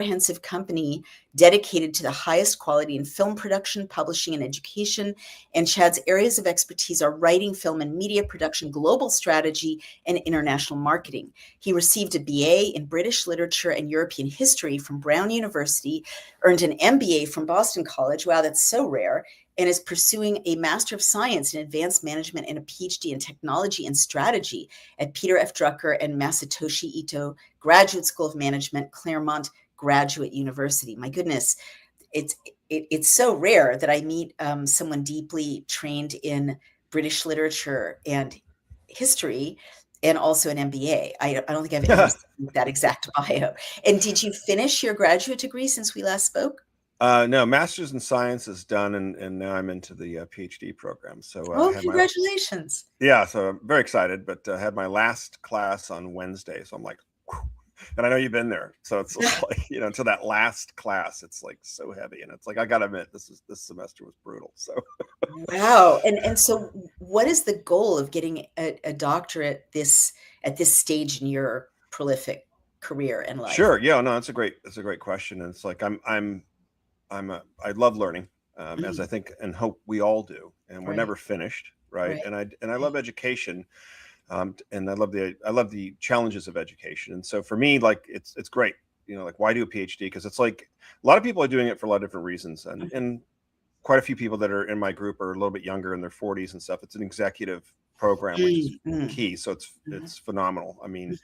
comprehensive company dedicated to the highest quality in film production, publishing, and education. And Chad's areas of expertise are writing, film and media production, global strategy, and international marketing. He received a BA in British Literature and European History from Brown University, earned an MBA from Boston College. Wow, that's so rare. And is pursuing a Master of Science in Advanced Management and a PhD in Technology and Strategy at Peter F. Drucker and Masatoshi Ito Graduate School of Management, Claremont Graduate University. My goodness, it's so rare that I meet someone deeply trained in British literature and history and also an MBA. I don't think I've ever seen that exact bio. And did you finish your graduate degree since we last spoke? No, Master's in Science is done, and now I'm into the PhD program. So, congratulations! So I'm very excited. But I had my last class on Wednesday, so I'm like, whew. And I know you've been there, so it's like to that last class, it's like so heavy, and it's like I gotta admit, this semester was brutal. So, wow. And so, what is the goal of getting a doctorate at this stage in your prolific career and life? Sure, yeah, no, that's a great question, and it's like I love learning, as I think and hope we all do, and we're never finished, right? And I love education, and I love the challenges of education. And so for me, like it's great, like why do a PhD? Because it's like a lot of people are doing it for a lot of different reasons, and quite a few people that are in my group are a little bit younger, in their 40s and stuff. It's an executive program, which is key, so it's phenomenal. I mean.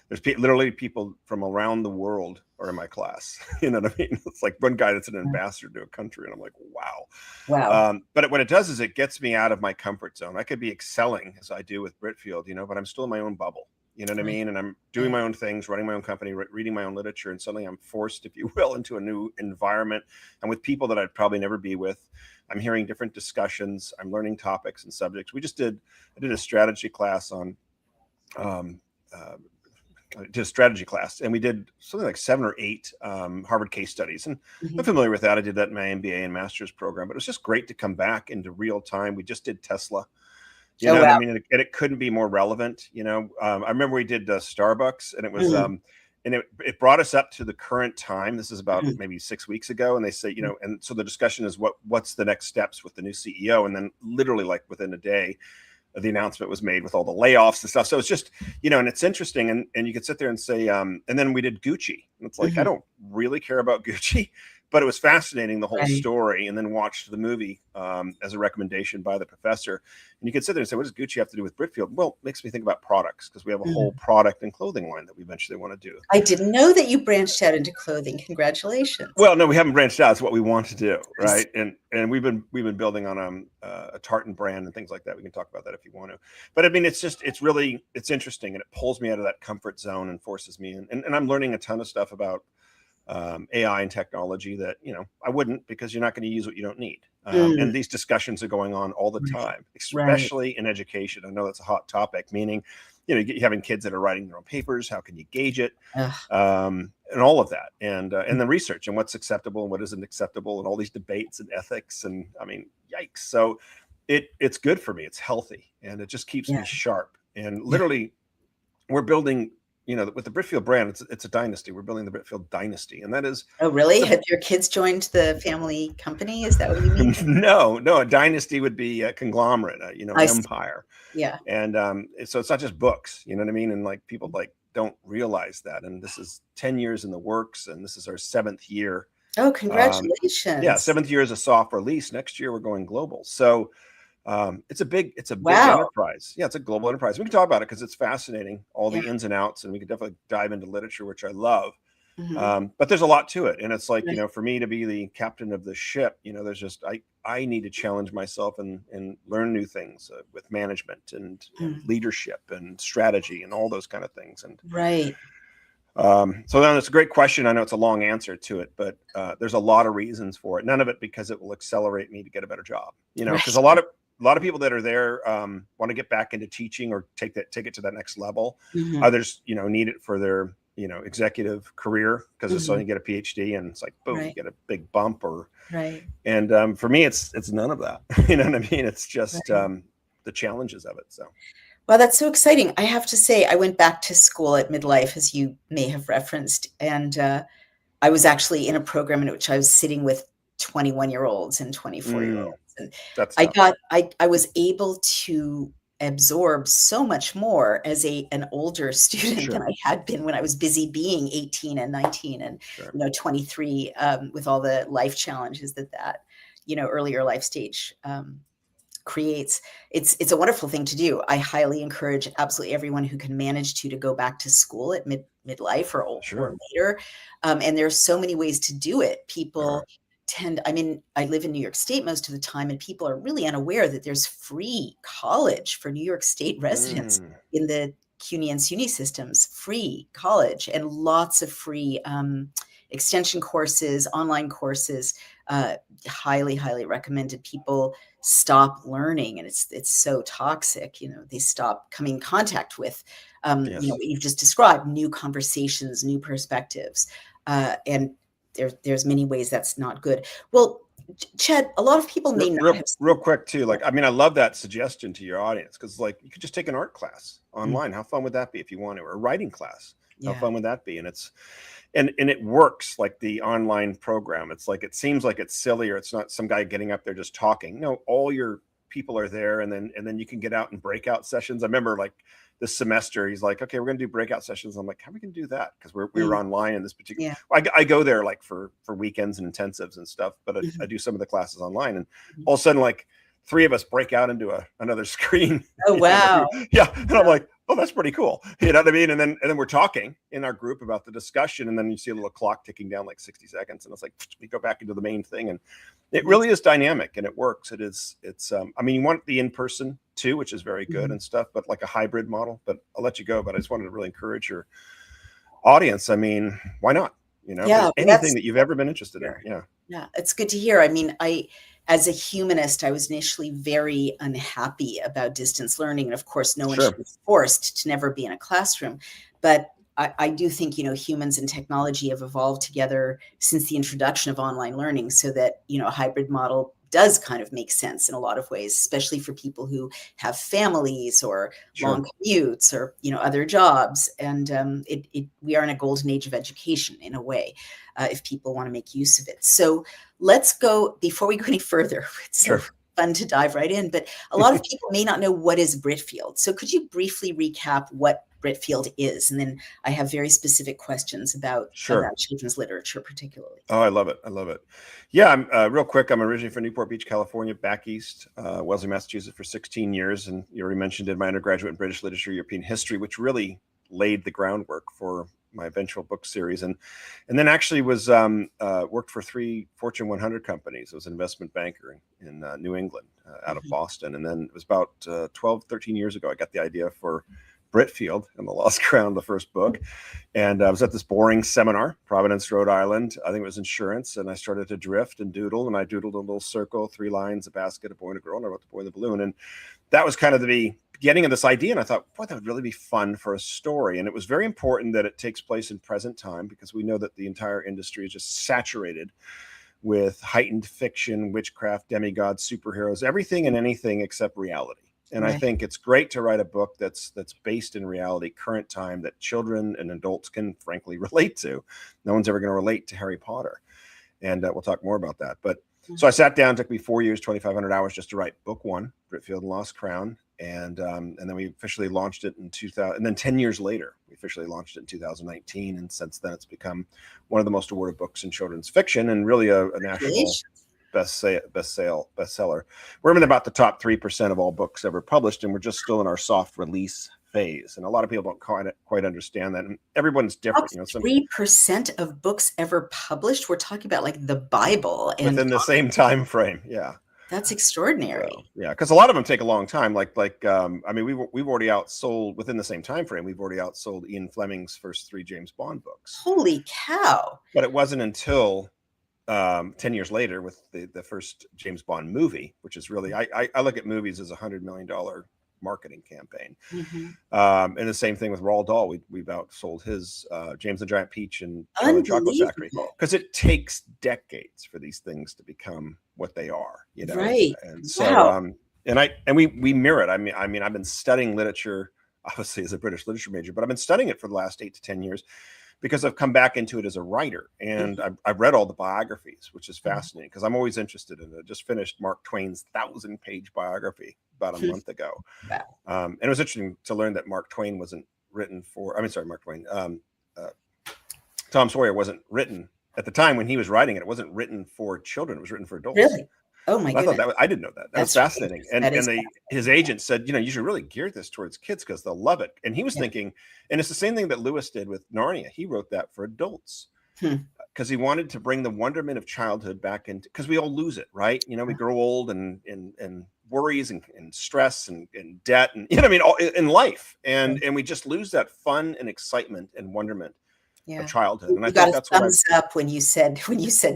There's literally people from around the world are in my class. You know what I mean? It's like one guy that's an ambassador to a country, and I'm like, wow. But what it does is it gets me out of my comfort zone. I could be excelling as I do with Britfield, but I'm still in my own bubble. You know what I mean? And I'm doing my own things, running my own company, reading my own literature, and suddenly I'm forced, if you will, into a new environment and with people that I'd probably never be with. I'm hearing different discussions. I'm learning topics and subjects. I did a strategy class on. Did a strategy class, and we did something like 7 or 8 Harvard case studies. And I'm familiar with that. I did that in my MBA and master's program, but it was just great to come back into real time. We just did Tesla, what I mean? And it couldn't be more relevant. I remember we did Starbucks, and it was, and it brought us up to the current time. This is about maybe 6 weeks ago. And they say, and so the discussion is what's the next steps with the new CEO? And then literally like within a day, the announcement was made with all the layoffs and stuff. So it's just, and it's interesting. And you could sit there and say, and then we did Gucci. And it's like, I don't really care about Gucci, but it was fascinating, the whole story, and then watched the movie as a recommendation by the professor. And you could sit there and say, what does Gucci have to do with Britfield? Well, it makes me think about products, because we have a whole product and clothing line that we eventually want to do. I didn't know that you branched out into clothing. Congratulations. Well, no, we haven't branched out. It's what we want to do, right? And we've been building on a tartan brand and things like that. We can talk about that if you want to. But I mean, it's interesting, and it pulls me out of that comfort zone and forces me. And I'm learning a ton of stuff about AI and technology that, I wouldn't, because you're not going to use what you don't need. And these discussions are going on all the time, especially in education. I know that's a hot topic, meaning, you're having kids that are writing their own papers. How can you gauge it? And all of that. And the research and what's acceptable and what isn't acceptable, and all these debates and ethics. And I mean, yikes. So it's good for me. It's healthy, and it just keeps me sharp. And literally we're building, with the Britfield brand, it's a dynasty. We're building the Britfield dynasty, and that is. Oh, really? Have your kids joined the family company? Is that what you mean? No. A dynasty would be a conglomerate, an empire. Yeah. And so it's not just books, you know what I mean? And like people don't realize that. And this is 10 years in the works, and this is our 7th year. Oh, congratulations. 7th year as a soft release. Next year we're going global. So it's a big enterprise. Yeah, it's a global enterprise. We can talk about it because it's fascinating, all the ins and outs, and we could definitely dive into literature, which I love. But there's a lot to it. And it's like, for me to be the captain of the ship, there's just, I need to challenge myself and learn new things with management and leadership and strategy and all those kind of things. And so then it's a great question. I know it's a long answer to it, but there's a lot of reasons for it. None of it because it will accelerate me to get a better job, because a lot of people that are there want to get back into teaching or take it to that next level. Others, need it for their, executive career, because it's so you get a PhD and it's like, boom, you get a big bump and for me, it's none of that. You know what I mean? It's just the challenges of it. So. Well, that's so exciting. I have to say, I went back to school at midlife, as you may have referenced, and I was actually in a program in which I was sitting with 21-year-olds and 24-year-olds. And That's tough. I was able to absorb so much more as an older student than I had been when I was busy being 18 and 19 and 23, with all the life challenges that earlier life stage creates. It's a wonderful thing to do. I highly encourage absolutely everyone who can manage to go back to school at midlife or later. And there's so many ways to do it. People I live in New York State most of the time, and people are really unaware that there's free college for New York State residents in the CUNY and SUNY systems, free college, and lots of free extension courses, online courses, highly, highly recommended. People stop learning, and it's so toxic. They stop coming in contact with, what you've just described, new conversations, new perspectives, and there's many ways that's not good. Well, Chad, a lot of people may not have real quick too. Like, I mean, I love that suggestion to your audience, because like you could just take an art class online. How fun would that be if you want to, or a writing class? How fun would that be? And it works like the online program. It's like, it seems like it's silly, or it's not some guy getting up there just talking. No, all your people are there, and then you can get out in breakout sessions. I remember like this semester, he's like, okay, we're going to do breakout sessions. I'm like, how are we going to do that? Because we were online in this particular. I go there like for weekends and intensives and stuff, but I do some of the classes online, and all of a sudden, like 3 of us break out into another screen. Oh wow! And I'm like, oh, that's pretty cool. You know what I mean? And then we're talking in our group about the discussion, and then you see a little clock ticking down like 60 seconds, and it's like we go back into the main thing, and it really is dynamic, and it works. It's I mean, you want the in-person too, which is very good and stuff, but like a hybrid model. But I'll let you go. But I just wanted to really encourage your audience. I mean, why not? Anything that you've ever been interested in. Yeah, it's good to hear. I mean, as a humanist, I was initially very unhappy about distance learning. And of course, no one should be forced to never be in a classroom. But I do think, humans and technology have evolved together since the introduction of online learning, so that, a hybrid model does kind of make sense in a lot of ways, especially for people who have families or long commutes or, other jobs. And we are in a golden age of education in a way, if people want to make use of it. So let's go, before we go any further, it's so fun to dive right in, but a lot of people may not know what is Britfield. So could you briefly recap what Britfield is? And then I have very specific questions about children's literature particularly. Oh, I love it. Yeah, I'm real quick. I'm originally from Newport Beach, California, back east, Wellesley, Massachusetts for 16 years. And you already mentioned in my undergraduate in British literature, European history, which really laid the groundwork for my eventual book series. And then actually was worked for 3 Fortune 100 companies. I was an investment banker in New England, out of Boston. And then it was about 12, 13 years ago, I got the idea for Britfield and the Lost Crown, the first book. And I was at this boring seminar, Providence, Rhode Island. I think it was insurance. And I started to drift and doodle. And I doodled a little circle, 3 lines, a basket, a boy and a girl. And I wrote the boy and the balloon. And that was kind of the beginning of this idea. And I thought, boy, that would really be fun for a story. And it was very important that it takes place in present time, because we know that the entire industry is just saturated with heightened fiction, witchcraft, demigods, superheroes, everything and anything except reality. And I think it's great to write a book that's based in reality, current time, that children and adults can frankly relate to. No one's ever going to relate to Harry Potter. And we'll talk more about that. But so I sat down, took me 4 years, 2,500 hours just to write book 1, Britfield and Lost Crown. And then we officially launched it in 2000. And then 10 years later, we officially launched it in 2019. And since then, it's become one of the most awarded books in children's fiction, and really a national bestseller. We're in about the top 3% of all books ever published, and we're just still in our soft release phase. And a lot of people don't quite understand that. And everyone's different. 3% of books ever published. We're talking about like the Bible, and within the same time frame. Yeah, that's extraordinary. Because a lot of them take a long time. I mean, we've already outsold within the same time frame. We've already outsold Ian Fleming's first 3 James Bond books. Holy cow! But it wasn't until 10 years later with the first James Bond movie, which is really, I look at movies as $100 million marketing campaign. And the same thing with Roald Dahl. We've outsold his James the Giant Peach and Charlie Chocolate Factory, because it takes decades for these things to become what they are, Right. And so, we mirror it. I mean, I've been studying literature, obviously as a British literature major, but I've been studying it for the last 8 to 10 years, because I've come back into it as a writer, and I've read all the biographies, which is fascinating because I'm always interested in it. I just finished Mark Twain's 1,000-page biography about a month ago. Wow. And it was interesting to learn that Mark Twain wasn't written for, Mark Twain, Tom Sawyer wasn't written at the time when he was writing it. It wasn't written for children. It was written for adults. Really? Oh my I goodness. thought I didn't know that. That's fascinating. And his agent said, you should really gear this towards kids because they'll love it. And he was thinking, and it's the same thing that Lewis did with Narnia. He wrote that for adults because he wanted to bring the wonderment of childhood back into, because we all lose it, right? We grow old and worries and stress and debt and, all in life. And we just lose that fun and excitement and wonderment of childhood. And I think that's thumbs up when you said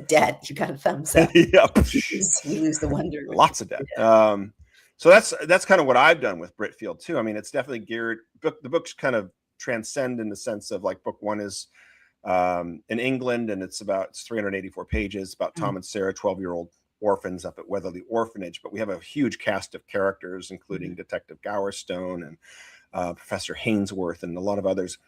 debt. You got a thumbs up. Yep. We lose the wonder. Lots of debt. So that's kind of what I've done with Britfield too. I mean, it's definitely geared. The books kind of transcend in the sense of, like, book one is in England, and it's 384 pages about Tom and Sarah, 12-year-old orphans up at Weatherly Orphanage. But we have a huge cast of characters, including Detective Gowerstone and Professor Hainsworth and a lot of others.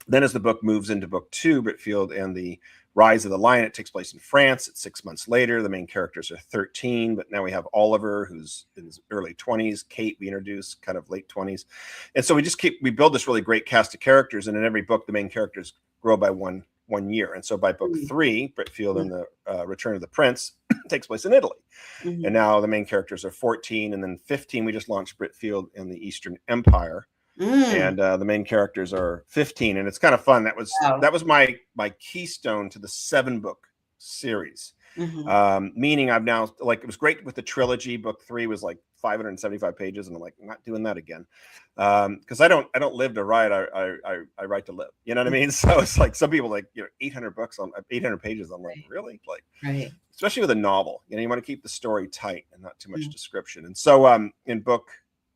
Then as the book moves into book two, Britfield and the Rise of the Lion, it takes place in France. It's 6 months later. The main characters are 13, but now we have Oliver, who's in his early 20s. Kate, we introduce kind of late 20s. And so we build this really great cast of characters. And in every book, the main characters grow by one year. And so by book three, Britfield and the Return of the Prince takes place in Italy. And now the main characters are 14. And then 15, we just launched Britfield in the Eastern Empire. And the main characters are 15, and it's kind of fun. That was my keystone to the 7-book series. Meaning I've now, like, it was great with the trilogy. Book 3 was like 575 pages, and I'm like, I'm not doing that again, because I don't live to write. I write to live. You know what I mean? So it's like some people, like, 800 pages. I'm like, really? Like, especially with a novel, you want to keep the story tight and not too much description. And so in book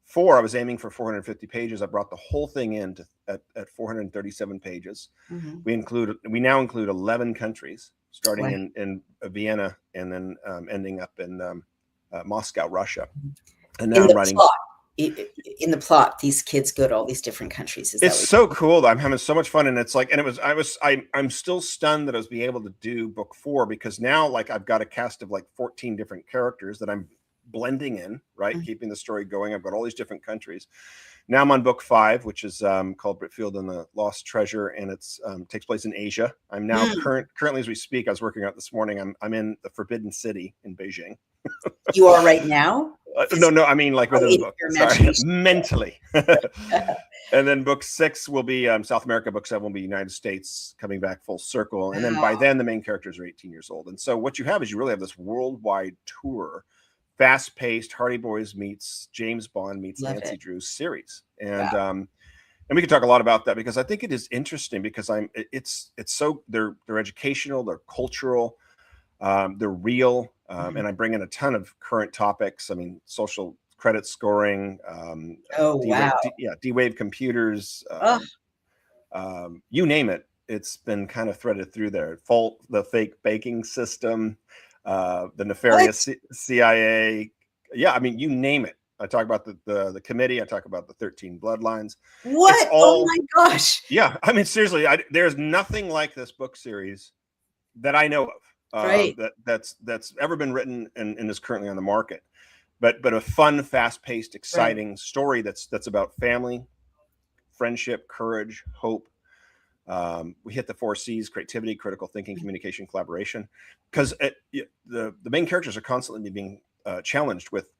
4, I was aiming for 450 pages. I brought the whole thing in at 437 pages. We now include 11 countries, starting in Vienna and then ending up in Moscow, Russia. And now I'm writing. In the plot, these kids go to all these different countries. It's so cool. I'm having so much fun, and it's like, and I'm still stunned that I was able to do book 4, because now, like, I've got a cast of like 14 different characters that I'm blending in, right? Keeping the story going. I've got all these different countries. Now I'm on book 5, which is called Britfield and the Lost Treasure, and it's takes place in Asia. I'm now currently, as we speak, I was working out this morning. I'm in the Forbidden City in Beijing. You are right now? No, I mean, like, within the book. Sorry, mentally. And then book 6 will be South America. Book 7 will be United States, coming back full circle. And then by then, the main characters are 18 years old. And so what you have is you really have this worldwide tour, fast-paced Hardy Boys meets James Bond meets Nancy Drew series. And we can talk a lot about that, because I think it is interesting, because it's so they're educational, they're cultural, they're real, and I bring in a ton of current topics. I mean, social credit scoring, D-Wave computers, you name it. It's been kind of threaded through there. The fake banking system, the nefarious CIA. Yeah, I mean, you name it. I talk about the committee. I talk about the 13 bloodlines. What? Oh my gosh. Yeah, I mean, seriously, there's nothing like this book series that I know of, that's ever been written and is currently on the market. But a fun, fast-paced, exciting story that's about family, friendship, courage, hope. We hit the 4 C's: creativity, critical thinking, communication, collaboration. Because the main characters are constantly being challenged with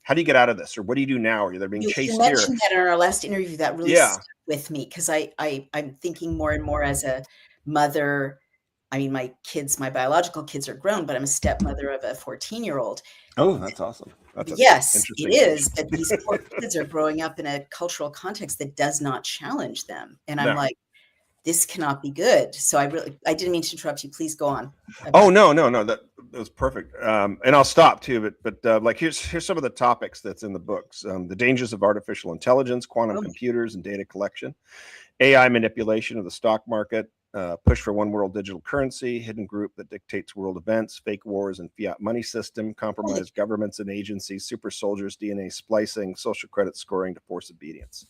how do you get out of this, or what do you do now, or they're being chased here. You mentioned that in our last interview. That really stuck with me, because I'm thinking more and more as a mother. I mean, my biological kids are grown, but I'm a stepmother of a 14-year-old. Oh, that's awesome. Yes, it is. But these poor kids are growing up in a cultural context that does not challenge them. And I'm like, this cannot be good. So I didn't mean to interrupt you. Please go on. Oh, no. That was perfect. And I'll stop too. But like, here's some of the topics that's in the books: the dangers of artificial intelligence, quantum computers and data collection, AI manipulation of the stock market, push for one world digital currency, hidden group that dictates world events, fake wars and fiat money system, compromised governments and agencies, super soldiers, DNA splicing, social credit scoring to force obedience.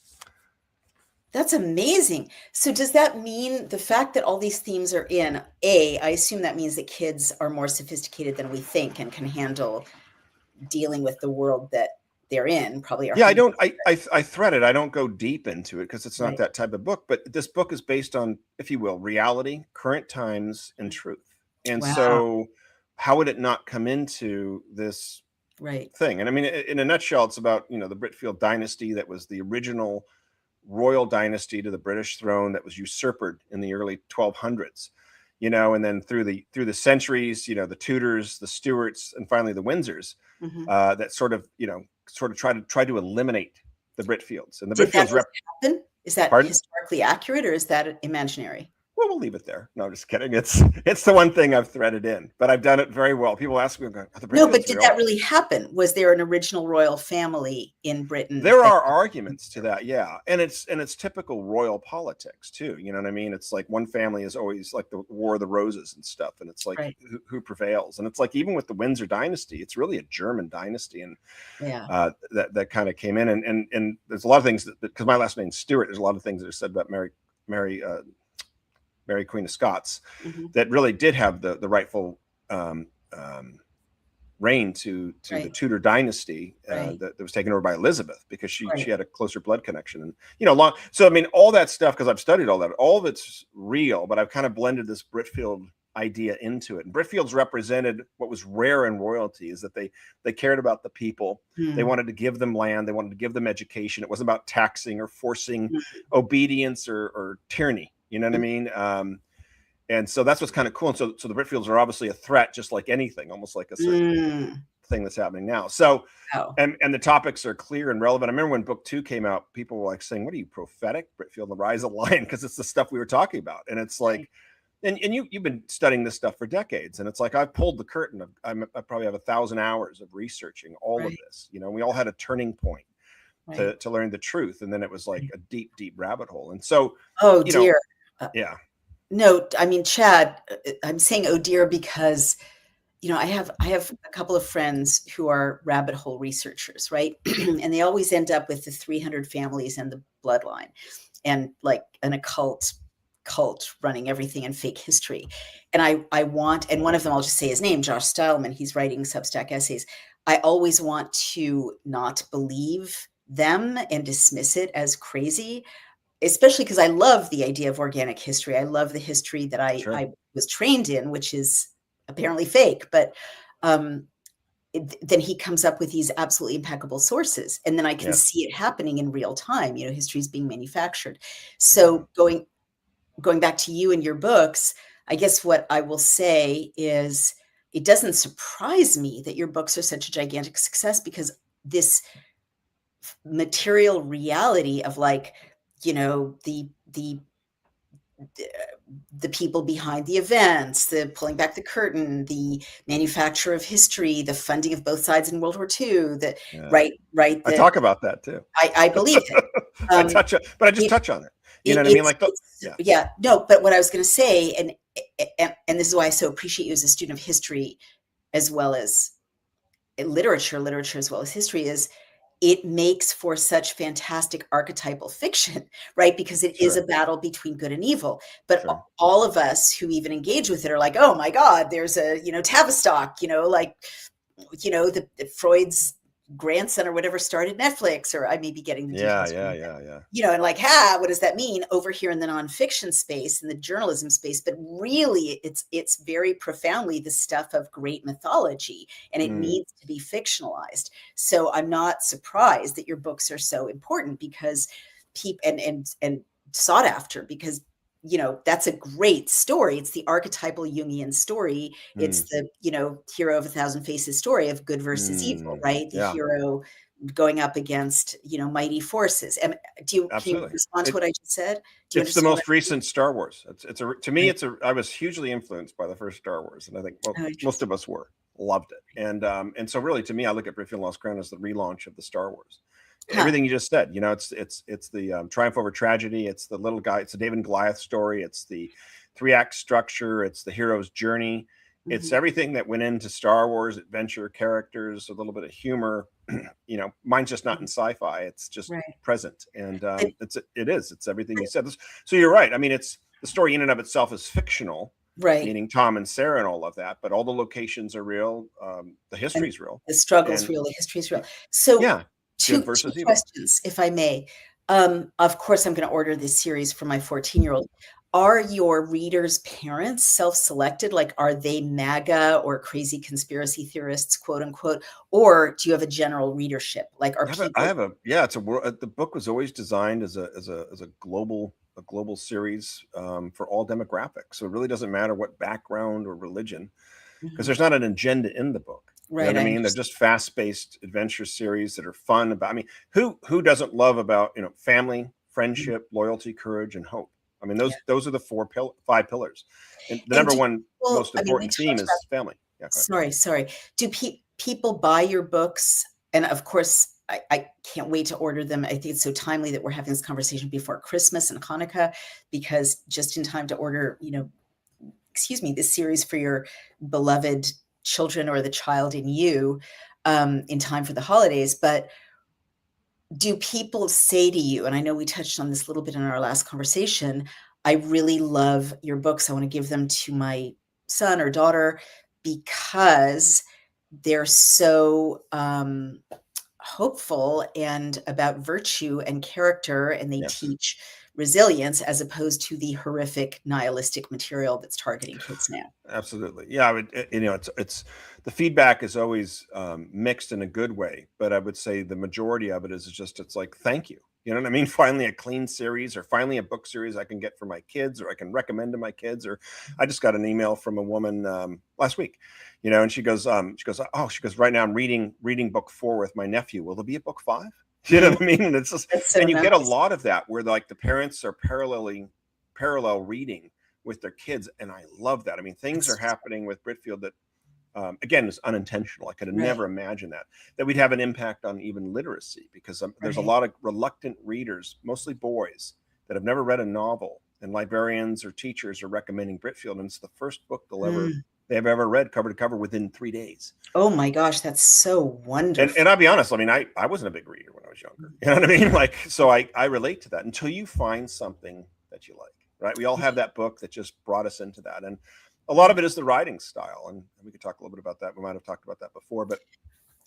That's amazing. So does that mean the fact that all these themes are in, I assume that means that kids are more sophisticated than we think and can handle dealing with the world that they're in, probably are Yeah, I hungry. don't. I thread it. I don't go deep into it because it's not Right. that type of book. But this book is based on, if you will, reality, current times, and truth. And Wow. so, how would it not come into this Right. thing? And I mean, in a nutshell, it's about the Britfield dynasty that was the original royal dynasty to the British throne that was usurped in the early 1200s. And then through the centuries, the Tudors, the Stuarts, and finally the Windsors, Hmm. that sort of try to eliminate the Britfields. And the Did that Britfields really happen? Is that pardon? historically accurate or is that imaginary? Well, we'll leave it there. No, I'm just kidding. It's the one thing I've threaded in, but I've done it very well. People ask me, "Are the No, but Britfields did real?" that really happen? Was there an original royal family in Britain There that? are arguments to that, yeah, and it's typical royal politics too. You know what I mean? It's like one family is always like the War of the Roses and stuff, and it's like Right. who prevails. And it's like even with the Windsor dynasty, it's really a German dynasty, and Yeah. that kind of came in. And there's a lot of things because my last name's Stewart. There's a lot of things that are said about Mary Mary Queen of Scots Hmm. that really did have the rightful um, um, reign to the Right. Tudor dynasty Right. that was taken over by Elizabeth because she Right. had a closer blood connection. And long, so I mean all that stuff, because I've studied all of it's real, but I've kind of blended this Britfield idea into it. And Britfields represented what was rare in royalty, is that they cared about the people. They Mm. wanted to give them land, they wanted to give them education. It wasn't about taxing or forcing Mm. obedience or tyranny, you know what I mean? And so that's what's kind of cool. And so the Britfields are obviously a threat, just like anything, almost like a certain Mm. thing that's happening now. So, Wow. and the topics are clear and relevant. I remember when book 2 came out, people were like saying, "What are you, prophetic, Britfield, the Rise of the Lion?" Because it's the stuff we were talking about. And it's Right. like, and you've been studying this stuff for decades. And it's like, I've pulled the curtain. I probably have 1,000 hours of researching all of Right. this. We all had a turning point Right. to learn the truth. And then it was like Right. a deep, deep rabbit hole. And so, Oh you know, dear. Uh, yeah, no, I mean, Chad, I'm saying oh dear because I have a couple of friends who are rabbit hole researchers, right? And they always end up with the 300 families and the bloodline and like an occult cult running everything in fake history. And I want, and one of them, I'll just say his name, Josh Stileman, he's writing Substack essays. I always want to not believe them and dismiss it as crazy, especially because I love the idea of organic history. I love the history that sure. I was trained in, which is apparently fake. But um, then he comes up with these absolutely impeccable sources, and then I can Yes. see it happening in real time. History is being manufactured. Yeah. So going back to you and your books, I guess what I will say is it doesn't surprise me that your books are such a gigantic success because this material reality of like the people behind the events, the pulling back the curtain, the manufacture of history, the funding of both sides in World War II, the Yeah. right, I the talk about that too. I believe it. I Um, touch it, but I just it, touch on it. You know it what I mean? Like, it's yeah, yeah, no, but what I was going to say, and this is why I so appreciate you as a student of history as well as literature as well as history, is it makes for such fantastic archetypal fiction, right? Because it is a sure, battle between good and evil. But sure. all of us who even engage with it are like, oh my God, there's a, Tavistock, like, the Freud's grandson or whatever started Netflix, or I may be getting the Yeah, details yeah, wrong. yeah, yeah. And like, what does that mean over here in the nonfiction space, in the journalism space? But really, it's very profoundly the stuff of great mythology, and it Mm, needs to be fictionalized. So I'm not surprised that your books are so important because people and sought after because that's a great story. It's the archetypal Jungian story. It's mm, the hero of a thousand faces story of good versus evil, right? The yeah, hero going up against mighty forces. And can you absolutely. respond to what I just said? Do you It's the understand what most recent Star Wars. To me, I I was hugely influenced by the first Star Wars, and I think oh, most interesting. of us loved it. And so really, to me, I look at Britfield Lost Crown as the relaunch of the Star Wars. Huh. Everything you just said, it's the triumph over tragedy. It's the little guy. It's the David and Goliath story. It's the 3-act structure. It's the hero's journey. It's Mhm. everything that went into Star Wars: adventure, characters, a little bit of humor, mine's just not in sci-fi. It's just Right. present, and But, it's everything you said. So you're right. I mean, it's the story in and of itself is fictional, right. meaning Tom and Sarah and all of that, but all the locations are real. The And history's real, the struggle's and real, the history's real. So yeah, good two versus evil. questions, if I may. Of course, I'm going to order this series for my 14-year-old. Are your readers' parents self-selected? Like, are they MAGA or crazy conspiracy theorists, quote unquote? Or do you have a general readership? Like, are I people have a yeah. It's a world. The book was always designed as a global series for all demographics. So it really doesn't matter what background or religion, because Mhm. there's not an agenda in the book. You know Right, what I I mean? They're understand. just fast-paced adventure series that are fun. About, I mean, who doesn't love about family, Mhm. friendship, loyalty, courage, and hope? I mean, Yeah. those are the five pillars, and the And number do one people, most I mean, we important theme talked about, is family. Yeah, go ahead. sorry. Do people buy your books? And of course, I can't wait to order them. I think it's so timely that we're having this conversation before Christmas and Hanukkah, because just in time to order, excuse me, this series for your beloved children or the child in you, in time for the holidays. But do people say to you, and I know we touched on this a little bit in our last conversation, I really love your books. I want to give them to my son or daughter because they're so hopeful and about virtue and character, and they Yes. teach resilience as opposed to the horrific nihilistic material that's targeting kids now. Absolutely. Yeah, I would, it's the feedback is always mixed in a good way, but I would say the majority of it is just it's like thank you. You know what I mean? Finally a clean series, or finally a book series I can get for my kids, or I can recommend to my kids. Or I just got an email from a woman last week, and she goes, right now I'm reading book 4 with my nephew. Will there be a book 5? You know Mhm. what I mean? And it's just, That's so and you get a nice. lot of that where like the parents are parallel reading with their kids, and I love that. I mean, things are That's happening with Britfield that, again, is unintentional. I could have right, never imagined that we'd have an impact on even literacy, because there's a right. lot of reluctant readers, mostly boys, that have never read a novel, and librarians or teachers are recommending Britfield, and it's the first book Mm. they have ever read cover to cover within 3 days. Oh my gosh, that's so And wonderful. I'll be honest, I mean, I wasn't a big reader when I was younger. You know what I mean? Like, so I relate to that until you find something that you like, right? We all have that book that just brought us into that. And a lot Yeah. of it is the writing style. And we could talk a little bit about that. We might have talked about that before, but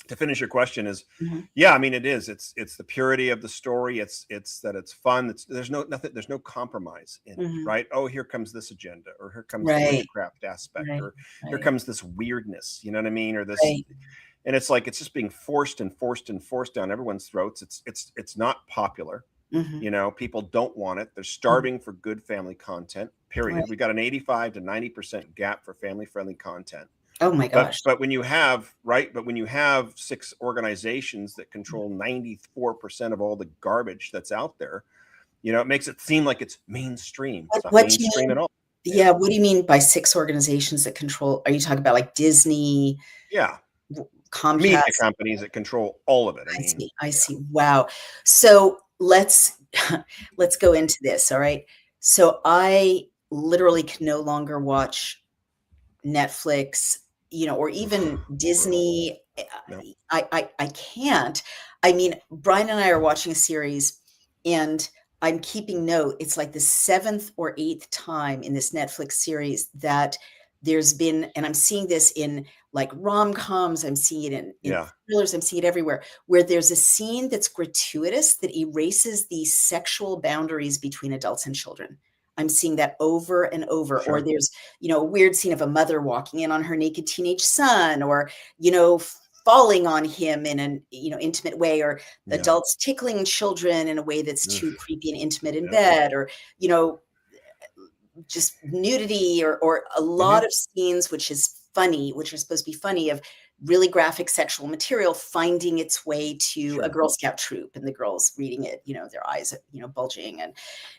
to finish your question is, Mhm. yeah, I mean, it is, it's the purity of the story. It's that it's fun. There's no compromise in it, Mhm. right? Oh, here comes this agenda, or here comes the Right, witchcraft aspect, right, or here right, comes this weirdness, you know what I mean? Or this, right. and it's like it's just being forced and forced and forced down everyone's throats. It's not popular. Mhm, People don't want it. They're mhm. starving for good family content. Period. Right. We got an 85 to 90% gap for family friendly content. Oh my But gosh. but when you have right, but when you have 6 organizations that control 94% of all the garbage that's out there, it makes it seem like it's mainstream. It's not What do you mainstream mean? at all. Yeah. Yeah, what do you mean by 6 organizations that control, are you talking about like Disney, Yeah. Media Comcast? companies that control all of it. I I mean, see, I yeah. see. Wow. So let's let's go into this, all right? So I literally can no longer watch Netflix, or even Brutal. Disney. No. I can't. I mean, Brian and I are watching a series, and I'm keeping note. It's like the 7th or 8th time in this Netflix series that there's been, and I'm seeing this in like rom-coms, I'm seeing it in Yeah. thrillers, I'm seeing it everywhere, where there's a scene that's gratuitous that erases the sexual boundaries between adults and children. I'm seeing that over and over. Or Sure. there's, a weird scene of a mother walking in on her naked teenage son, or, you know, falling on him in an, intimate way, or Yeah. adults tickling children in a way that's too Oof. creepy and intimate in Yep. bed, or, you know, just nudity, or a Hmm. lot of scenes which is funny, which are supposed to be funny, of really graphic sexual material finding its way to a Sure. Girl Scout troop, and the girls reading it, their eyes, bulging, and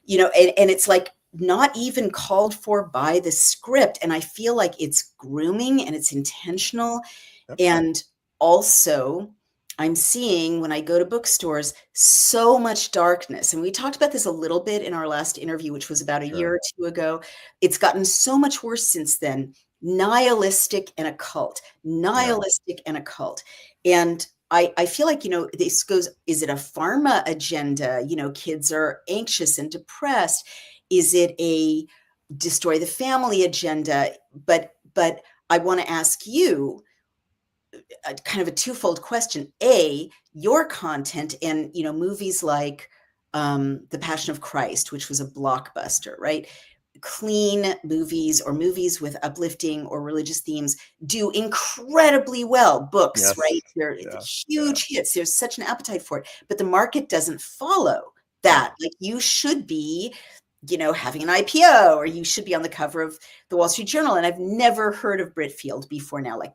and it's like not even called for by the script, and I feel like it's grooming and it's intentional. Yep. And also, I'm seeing when I go to bookstores so much darkness. And we talked about this a little bit in our last interview, which was about a year Sure. or two ago. It's gotten so much worse since then. Nihilistic and occult, Yeah. nihilistic and occult. And I feel like, this goes, is it a pharma agenda? Kids are anxious and depressed. Is it a destroy the family agenda? But I want to ask you kind of a twofold question. A, your content and, movies like The Passion of Christ, which was a blockbuster, right? Clean movies or movies with uplifting or religious themes do incredibly well. Books, right? Yes. They're Yeah. huge hits. There's such an appetite for it, but the market doesn't follow that. Like, you should be, having an IPO, or you should be on the cover of the Wall Street Journal. And I've never heard of Britfield before now, like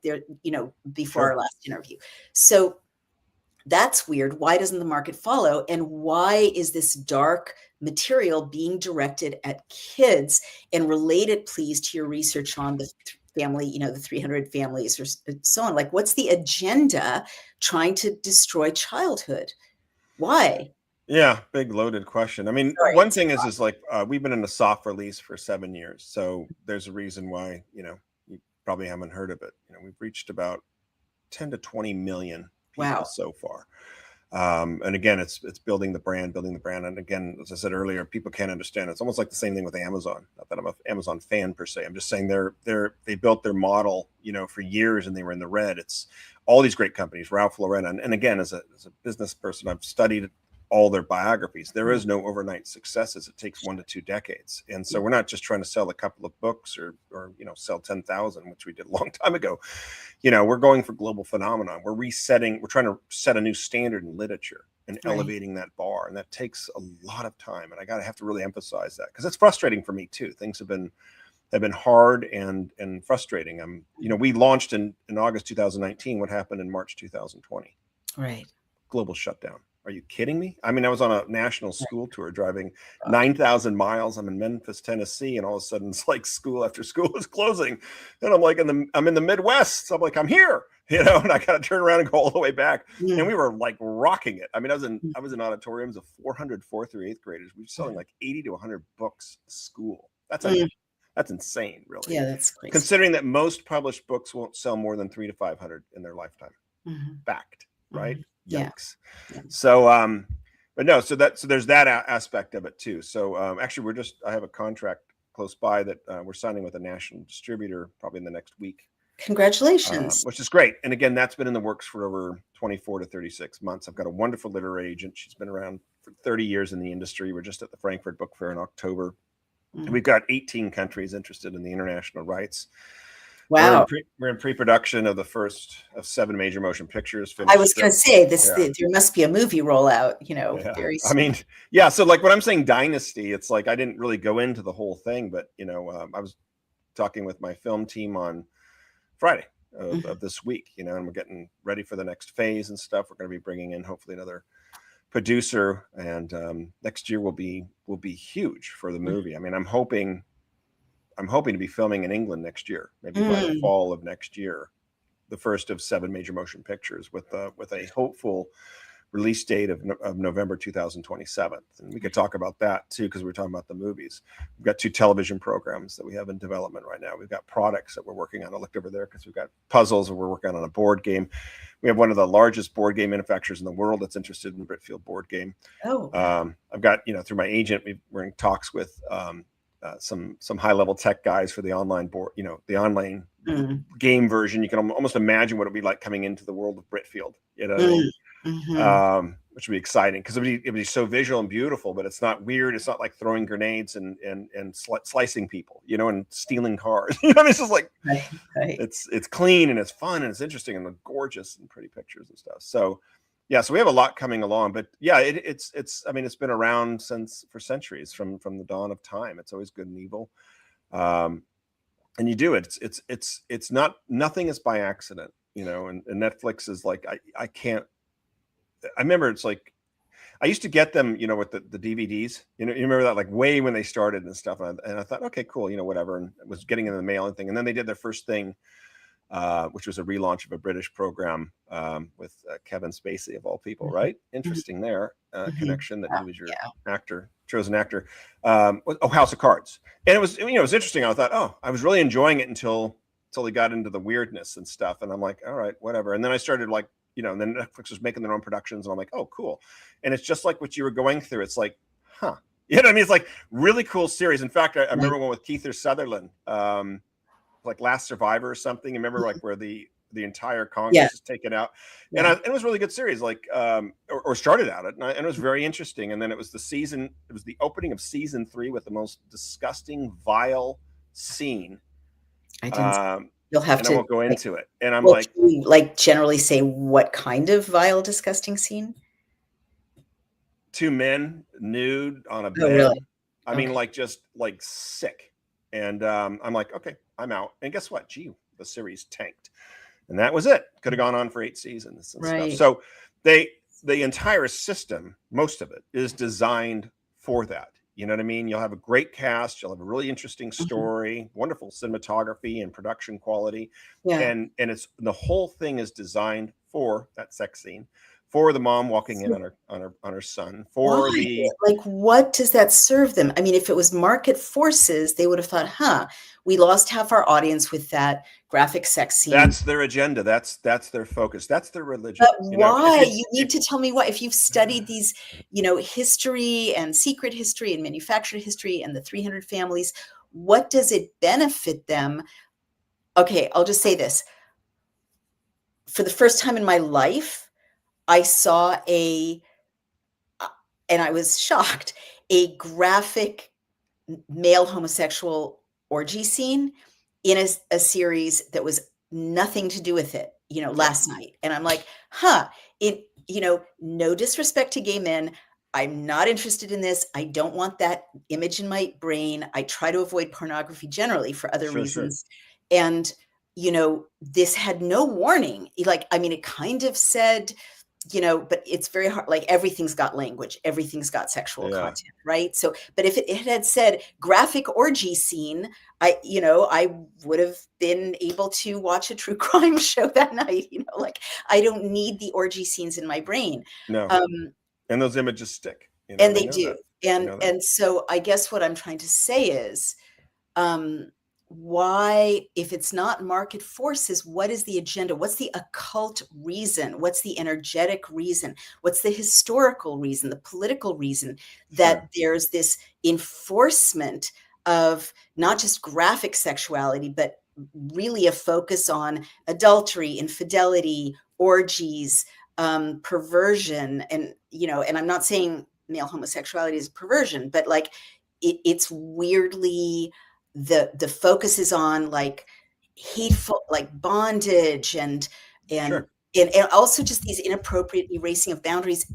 before our last interview. So that's weird. Why doesn't the market follow? And why is this dark material being directed at kids? And relate it, please, to your research on the family, the 300 families or so on. Like, what's the agenda trying to destroy childhood? Why? Yeah, big loaded question. I mean, Sorry, one thing is like we've been in a soft release for 7 years, so there's a reason why you probably haven't heard of it. We've reached about 10 to 20 million people so far. And again, it's building the brand. And again, as I said earlier, people can't understand. It's almost like the same thing with Amazon. Not that I'm an Amazon fan per se. I'm just saying they built their model, for years, and they were in the red. It's all these great companies, Ralph Lauren. And again, as a business person, I've studied all their biographies. There is no overnight successes. It takes 1 to 2 decades. And so we're not just trying to sell a couple of books or sell 10,000, which we did a long time ago. We're going for global phenomenon. We're trying to set a new standard in literature and elevating that bar. And that takes a lot of time. And I have to really emphasize that, because it's frustrating for me too. Things have been hard and frustrating. We launched in August 2019. What happened in March 2020? Right. Global shutdown. Are you kidding me? I mean, I was on a national school tour driving 9,000 miles. I'm in Memphis, Tennessee, and all of a sudden it's like school after school is closing. And I'm like, I'm in the Midwest. So I'm like, I'm here, and I got to turn around and go all the way back. And we were like rocking it. I mean, I was in auditoriums of 400 4th through 8th graders. We were selling like 80 to 100 books a school. That's insane, really. Yeah, that's crazy. Considering that most published books won't sell more than 300 to 500 in their lifetime. Fact, right? Yikes. Yeah. So but no, so there's that aspect of it too. So actually I have a contract close by that we're signing with a national distributor probably in the next week. Congratulations. Which is great. And again, that's been in the works for over 24 to 36 months. I've got a wonderful literary agent. She's been around for 30 years in the industry. We're just at the Frankfurt Book Fair in October. And we've got 18 countries interested in the international rights. Wow. We're in pre-production of the first of 7 major motion pictures. I was going to say there must be a movie rollout, very soon. I mean, yeah. So like when I'm saying dynasty, it's like I didn't really go into the whole thing, but I was talking with my film team on Friday of this week, and we're getting ready for the next phase and stuff. We're going to be bringing in hopefully another producer, and next year will be huge for the movie. I mean, I'm hoping to be filming in England next year, maybe by the fall of next year, the first of 7 major motion pictures with a hopeful release date of November 2027. And we could talk about that too, because we're talking about the movies. We've got 2 television programs that we have in development right now. We've got products that we're working on. I looked over there because we've got puzzles, and we're working on a board game. We have one of the largest board game manufacturers in the world that's interested in the Britfield board game. I've got, through my agent, we're in talks with some high level tech guys for the online board, the online game version. You can almost imagine what it'd be like coming into the world of Britfield, which would be exciting because it'd be so visual and beautiful, but it's not weird. It's not like throwing grenades and slicing people, and stealing cars. It's just like it's clean and it's fun and it's interesting and gorgeous and pretty pictures and stuff. So yeah, so we have a lot coming along, but yeah, it's been around for centuries, from the dawn of time. It's always good and evil, and you do it. It's not, nothing is by accident, and Netflix is like I can't. I remember it's like I used to get them, with the DVDs. You remember that, like way when they started and stuff, and I thought, okay, cool, whatever, and it was getting in the mail and thing, and then they did their first thing. Which was a relaunch of a British program with Kevin Spacey, of all people, right? Interesting there, connection that he was your chosen actor. House of Cards. And it was interesting. I thought, I was really enjoying it until he got into the weirdness and stuff. And I'm like, all right, whatever. And then I started like and then Netflix was making their own productions, and I'm like, oh, cool. And it's just like what you were going through. It's like, huh. You know what I mean? It's like really cool series. In fact, I remember one with Kiefer Sutherland, like Last Survivor or something. Remember, like where the entire Congress is taken out, and it was a really good series. Like, or started out it, and it was very interesting. And then it was the opening of season 3 with the most disgusting, vile scene. I didn't. You'll have and to. I won't go into it. And I'm can you, like, generally say what kind of vile, disgusting scene? 2 men nude on a bed. Oh, really? I mean, like, just like sick. And I'm like, okay, I'm out. And guess what? Gee, the series tanked. And that was it. Could have gone on for 8 seasons and stuff. So the entire system, most of it, is designed for that. You know what I mean? You'll have a great cast. You'll have a really interesting story, wonderful cinematography and production quality. And it's the whole thing is designed for that sex scene, for the mom walking in on her son, for what does that serve them? I mean, if it was market forces, they would have thought, we lost half our audience with that graphic sex scene. That's their agenda. That's their focus. That's their religion. But why? You need to tell me why. If you've studied these, history and secret history and manufactured history and the 300 families, what does it benefit them? Okay, I'll just say this. For the first time in my life, I saw and I was shocked, a graphic male homosexual orgy scene in a series that was nothing to do with it, last night. And I'm like, no disrespect to gay men. I'm not interested in this. I don't want that image in my brain. I try to avoid pornography generally for other reasons. Sure. And, this had no warning. It kind of said, but it's very hard. Like, everything's got language, everything's got sexual content, right? So, but if it had said graphic orgy scene, I would have been able to watch a true crime show that night. I don't need the orgy scenes in my brain. No, and those images stick. And they do. And so I guess what I'm trying to say is, why, if it's not market forces, what is the agenda? What's the occult reason? What's the energetic reason? What's the historical reason, the political reason that there's this enforcement of not just graphic sexuality, but really a focus on adultery, infidelity, orgies, perversion? And, and I'm not saying male homosexuality is perversion, but it's weirdly, the focus is on hateful, bondage and also just these inappropriate erasing of boundaries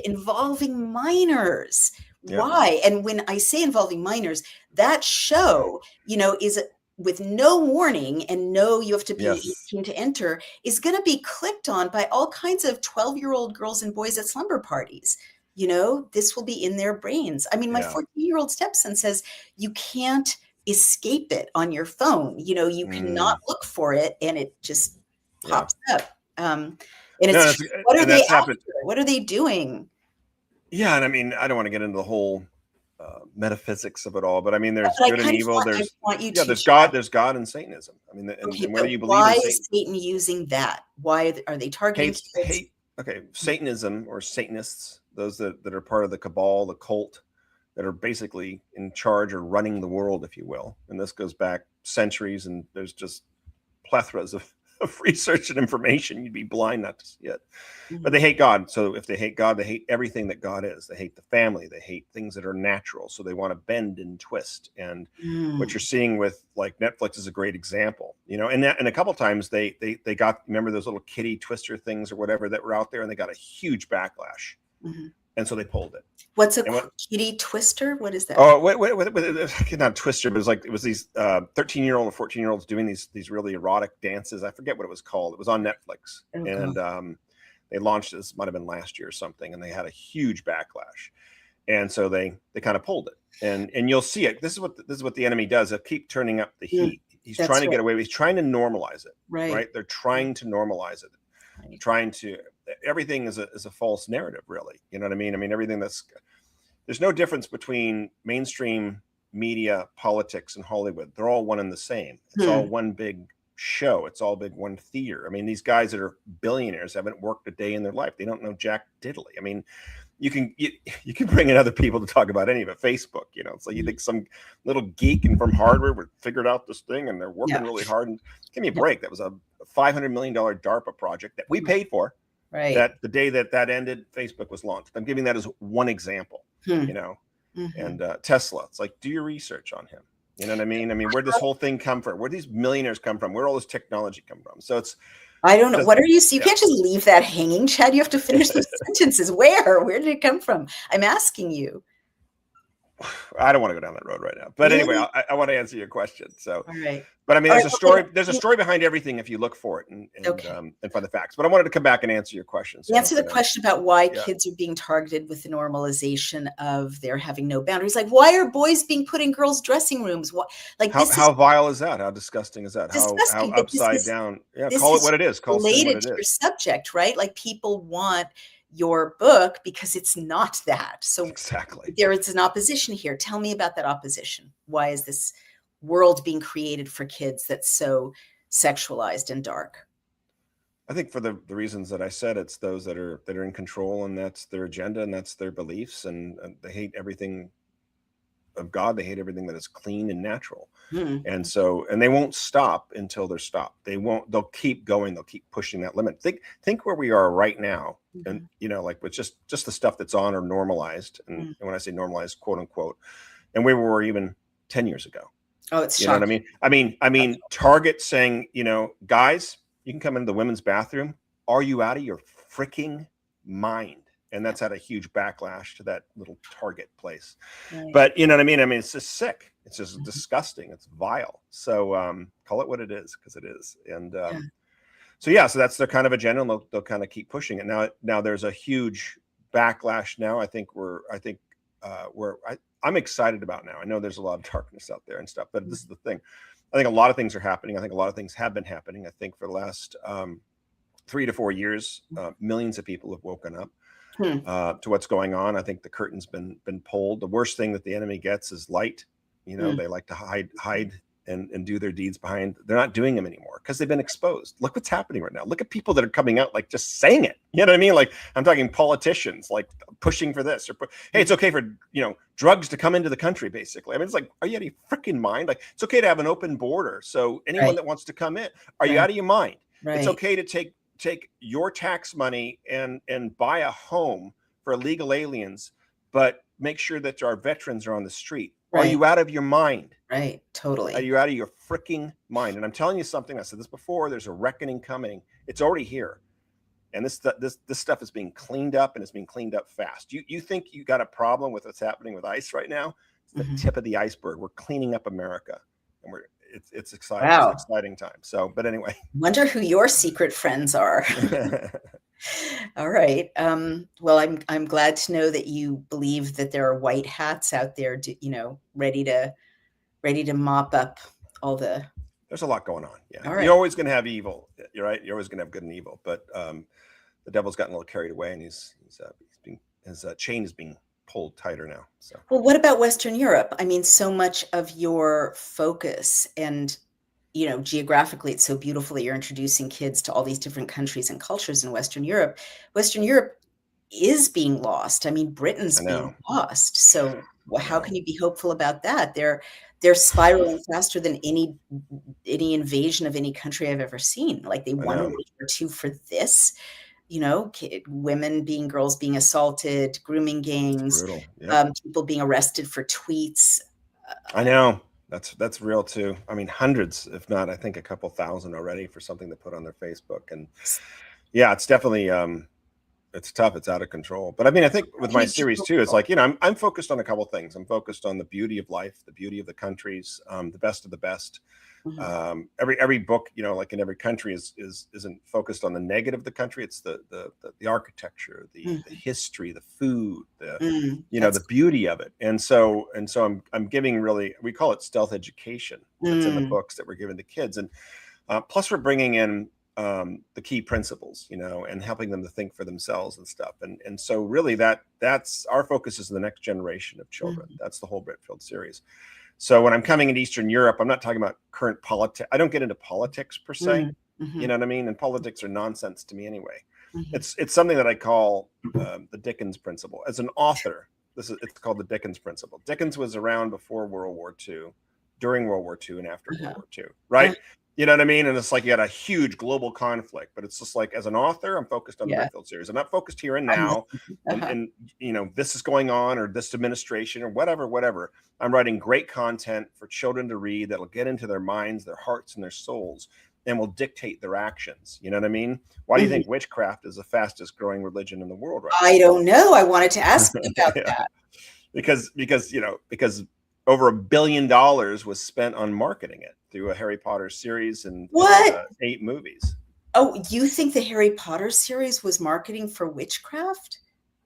involving minors. Why? And when I say involving minors, that show, is with no warning and you have to be 18 to enter, is going to be clicked on by all kinds of 12-year-old girls and boys at slumber parties. This will be in their brains. I mean, my 14-year-old stepson says you can't escape it on your phone. You cannot look for it and it just pops up. And it's what are they after? What are they doing? Yeah, and I mean, I don't want to get into the whole metaphysics of it all, but I mean, there's good and evil. There's God and Satanism. I mean, and whether you believe why in is Satan using that? Why are they targeting hate? Okay, Satanism or Satanists, those that are part of the cabal, the cult, that are basically in charge or running the world, if you will. And this goes back centuries, and there's just plethoras of research and information. You'd be blind not to see it. But they hate God. So if they hate God, they hate everything that God is. They hate the family. They hate things that are natural. So they want to bend and twist. And what you're seeing with Netflix is a great example, and a couple of times they got, remember those little kitty twister things or whatever that were out there, and they got a huge backlash. And so they pulled it. What's a kitty twister? What is that? Oh, wait, not twister, but it was these 13-year-old or 14-year-olds doing these really erotic dances. I forget what it was called. It was on Netflix, and they launched this, might have been last year or something, and they had a huge backlash. And so they kind of pulled it, and you'll see it. This is what the enemy does. They'll keep turning up the heat. He's trying to get away. He's trying to normalize it. Right? They're trying to normalize it. Trying to, everything is a false narrative, really. You know what I mean? I mean, everything there's no difference between mainstream media, politics, and Hollywood. They're all one and the same. It's all one big show. It's all big one theater. I mean, these guys that are billionaires haven't worked a day in their life. They don't know jack diddly. I mean, you can bring in other people to talk about any of it. Facebook, it's like you think some little geek and from Harvard would figured out this thing and they're working really hard. And give me a break. That was a $500 million DARPA project that we paid for. Right. That the day that ended, Facebook was launched. I'm giving that as one example. And Tesla. It's like, do your research on him. You know what I mean? I mean, where'd this whole thing come from? Where'd these millionaires come from? Where'd all this technology come from? So I don't know. What are you? You can't just leave that hanging, Chad. You have to finish the sentences. Where did it come from? I'm asking you. I don't want to go down that road right now. But anyway, I want to answer your question. So, all right. But I mean, there's a story. There's a story behind everything if you look for it and find the facts. But I wanted to come back and answer your question. So answer the question about why kids are being targeted with the normalization of their having no boundaries. Like, why are boys being put in girls' dressing rooms? What, like, how vile is that? How disgusting is that? Disgusting, how upside down? Yeah, call it what it is. Call it what it is. Your subject, right? Like, people want your book because it's not that. So exactly, there is an opposition here. Tell me about that opposition. Why is this world being created for kids that's so sexualized and dark? I think for the reasons that I said, it's those that are in control, and that's their agenda, and that's their beliefs, and they hate everything of God. They hate everything that is clean and natural. And so, and they won't stop until they're stopped. They'll keep going. They'll keep pushing that limit. Think where we are right now. And, like with just the stuff that's on or normalized. And when I say normalized, quote unquote, and where we were even 10 years ago. Oh, it's shocking. You know what I mean? Target saying, guys, you can come into the women's bathroom. Are you out of your freaking mind? And that's had a huge backlash to that little Target place. Right. But you know what I mean? I mean, it's just sick. It's just disgusting. It's vile. So call it what it is, because it is. And so that's their kind of agenda, and they'll kind of keep pushing it. Now there's a huge backlash now. I'm excited about now. I know there's a lot of darkness out there and stuff, but this is the thing. I think a lot of things are happening. I think a lot of things have been happening. I think for the last 3 to 4 years, millions of people have woken up to what's going on. I think the curtain's been pulled. The worst thing that the enemy gets is light. They like to hide and do their deeds behind. They're not doing them anymore because they've been exposed. Look what's happening right now. Look at people that are coming out, like, just saying it. You know what I mean? Like, I'm talking politicians, like, pushing for this, or hey, it's okay for drugs to come into the country, basically. I mean, it's like, are you out of your freaking mind? Like, it's okay to have an open border, so anyone that wants to come in. Are you out of your mind? Right. It's okay to take your tax money and buy a home for illegal aliens, but make sure that our veterans are on the street. Right. Are you out of your mind? Right. Totally. Are you out of your freaking mind? And I'm telling you something. I said this before. There's a reckoning coming. It's already here. And this stuff is being cleaned up, and it's being cleaned up fast. You think you got a problem with what's happening with ICE right now? It's the tip of the iceberg. We're cleaning up America, and it's exciting. Wow. It's an exciting time. So, but anyway. Wonder who your secret friends are. All right. Well, I'm glad to know that you believe that there are white hats out there, ready to mop up all the. There's a lot going on. Yeah. Right. You're always going to have evil. You're right. You're always going to have good and evil, but the devil's gotten a little carried away, and his chain is being pulled tighter now. So. Well, what about Western Europe? I mean, so much of your focus and, geographically, it's so beautiful that you're introducing kids to all these different countries and cultures in Western Europe. Western Europe is being lost. I mean, Britain's being lost. So how can you be hopeful about that? They're spiraling faster than any invasion of any country I've ever seen. Like, they won World War II for this. Girls being assaulted, grooming gangs, people being arrested for tweets. I know that's real too. I mean, hundreds, if not, I think a couple thousand already for something to put on their Facebook. And it's definitely, it's tough. It's out of control. But I mean, I think with my series too, it's like, I'm focused on a couple things. I'm focused on the beauty of life, the beauty of the countries, the best of the best. Every book, like in every country isn't focused on the negative of the country. It's the architecture, the history, the food, the beauty of it. And so I'm giving, really, we call it stealth education. That's in the books that we're giving to kids. And plus we're bringing in the key principles, and helping them to think for themselves and stuff. And so really that's our focus is the next generation of children. That's the whole Britfield series. So when I'm coming into Eastern Europe, I'm not talking about current politics. I don't get into politics per se. Mm-hmm. You know what I mean? And politics are nonsense to me anyway. Mm-hmm. It's something that I call the Dickens principle. As an author, it's called the Dickens principle. Dickens was around before World War II, during World War II, and after World War II, right? You know what I mean? And it's like you got a huge global conflict, but it's just like, as an author, I'm focused on the Redfield series. I'm not focused here and now, and you know, this is going on, or this administration, or whatever. I'm writing great content for children to read that'll get into their minds, their hearts, and their souls, and will dictate their actions. You know what I mean? Why do you think witchcraft is the fastest growing religion in the world right now? I don't know. I wanted to ask you about that. Because over $1 billion was spent on marketing it through a Harry Potter series and 8 movies. Oh, you think the Harry Potter series was marketing for witchcraft?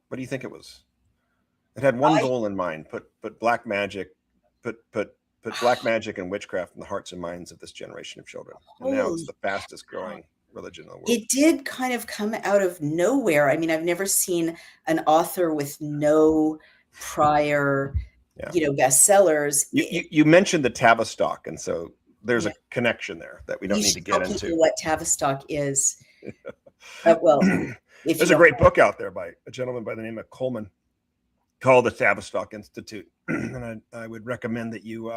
What do you think it was? It had one goal in mind: put black magic, put black magic and witchcraft in the hearts and minds of this generation of children. And now it's the fastest growing religion in the world. It did kind of come out of nowhere. I mean, I've never seen an author with no prior bestsellers. You mentioned the Tavistock, and so there's a connection there that we don't need to get into. What Tavistock is. Well, there's a great book out there by a gentleman by the name of Coleman called the Tavistock Institute, and I would recommend that you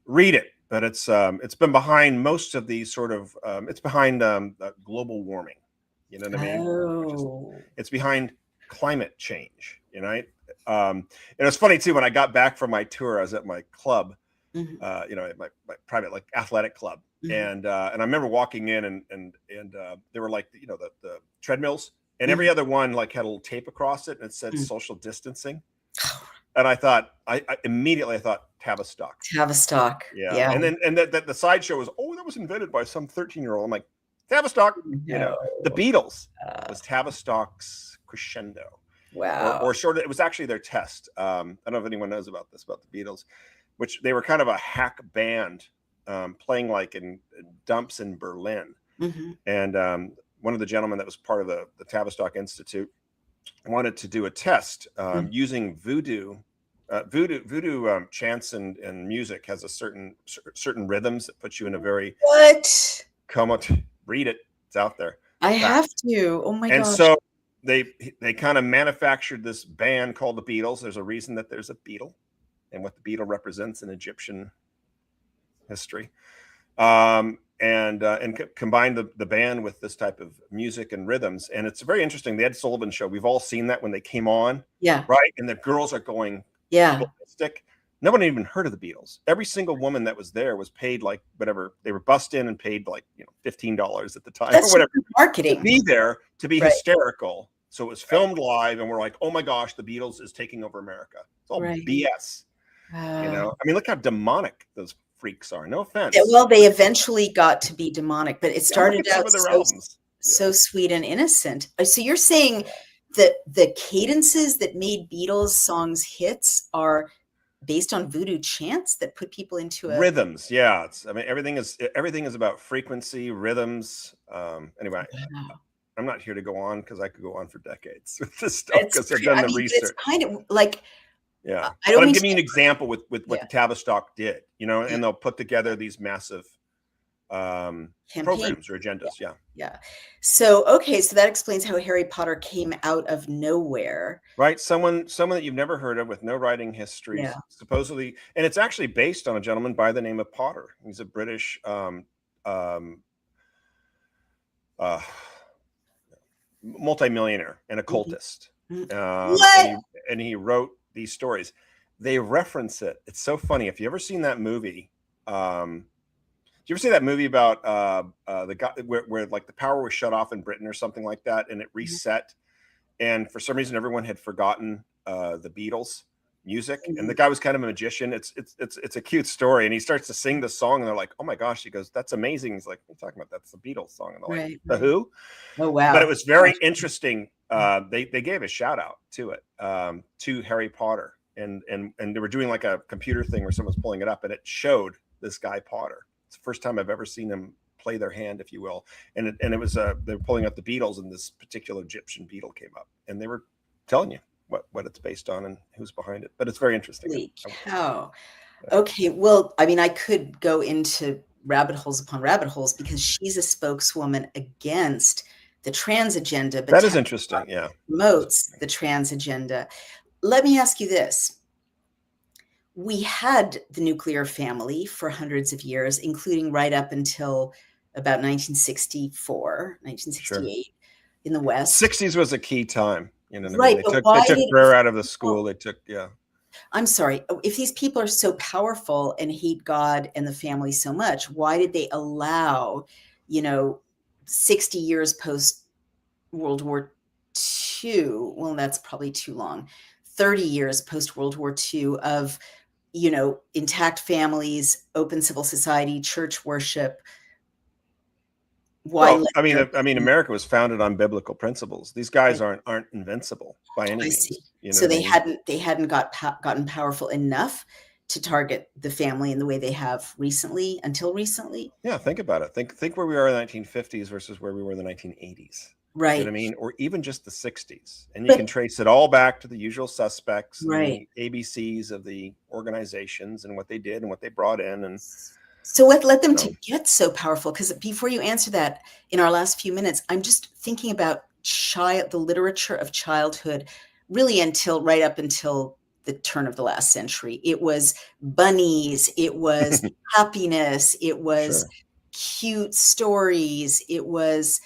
read it. But it's been behind most of these sort of it's behind global warming. You know what I mean? It's behind climate change. You know. And it's funny too, when I got back from my tour, I was at my club, at my private athletic club. And I remember walking in and there were the treadmills, and every other one had a little tape across it, and it said social distancing. And I thought, I immediately thought Tavistock. Yeah. And then the sideshow was, that was invented by some 13-year-old. I'm like, Tavistock. The Beatles was Tavistock's crescendo. Wow. Or sort of, it was actually their test. I don't know if anyone knows about this, about the Beatles, which they were kind of a hack band playing in dumps in Berlin. And one of the gentlemen that was part of the Tavistock Institute wanted to do a test using voodoo. Voodoo chants and music has a certain rhythms that put you in a very read it. It's out there. I have to. Oh my gosh. And so they kind of manufactured this band called the Beatles. There's a reason that there's a beetle, and what the beetle represents in Egyptian history. And combined the band with this type of music and rhythms. And it's very interesting. The Ed Sullivan Show, we've all seen that when they came on. Yeah. Right. And the girls are going ballistic. No one even heard of the Beatles. Every single woman that was there was paid whatever. They were bussed in and paid $15 at the time. That's or whatever. Marketing. To be there, to be hysterical. So it was filmed live, and we're like, oh my gosh, the Beatles is taking over America. It's all BS. I mean, look how demonic those freaks are. No offense. Well, they eventually got to be demonic, but it started out so sweet and innocent. So you're saying that the cadences that made Beatles songs hits are based on voodoo chants that put people into rhythms. Yeah. Everything is about frequency, rhythms. Anyway, I'm not here to go on because I could go on for decades with this stuff because I've done the research. It's kind of like, but I'm giving you an example with what the Tavistock did, and they'll put together these massive programs or agendas. Yeah. So, so that explains how Harry Potter came out of nowhere. Right. Someone that you've never heard of with no writing history, supposedly. And it's actually based on a gentleman by the name of Potter. He's a British multimillionaire and occultist. And he wrote these stories. They reference it. It's so funny. If you ever seen that movie, did you ever see that movie about the guy where the power was shut off in Britain or something like that, and it reset, and for some reason everyone had forgotten the Beatles music, and the guy was kind of a magician. It's a cute story, and he starts to sing the song, and they're like, "Oh my gosh!" He goes, "That's amazing." He's like, "What are you talking about? That's the Beatles song." And they're like, "The Who?" Oh wow! But it was very interesting. They gave a shout out to it to Harry Potter, and they were doing a computer thing where someone's pulling it up, and it showed this guy Potter. It's the first time I've ever seen him play their hand, if you will. And it was they were pulling up the Beatles, and this particular Egyptian beetle came up, and they were telling you what it's based on and who's behind it. But it's very interesting. Holy cow. Okay, well, I mean, I could go into rabbit holes upon rabbit holes because she's a spokeswoman against the trans agenda, but That is interesting. Yeah. promotes the trans agenda. Let me ask you this. We had the nuclear family for hundreds of years, including right up until about 1964, 1968 Sure. in the West. 60s was a key time. You know what I Right, mean? but They why took did prayer out of the school. They took, yeah. I'm sorry, if these people are so powerful and hate God and the family so much, why did they allow, 60 years post World War II? Well, that's probably too long. 30 years post World War II of, intact families, open civil society, church worship. Why Well, let I mean, America was founded on biblical principles. These guys aren't invincible by any I see. means. You know So what I they mean? hadn't gotten powerful enough to target the family in the way they have recently, until recently. Yeah, think about it. Think where we are in the 1950s versus where we were in the 1980s. You know what I Right. mean? Or even just the 60s. And you But can trace it all back to the usual suspects and right. the ABCs of the organizations and what they did and what they brought in. And So what led them to so, get so powerful? Because before you answer that, in our last few minutes, I'm just thinking about the literature of childhood, really right up until the turn of the last century. It was bunnies, it was happiness, it was sure, cute stories, it was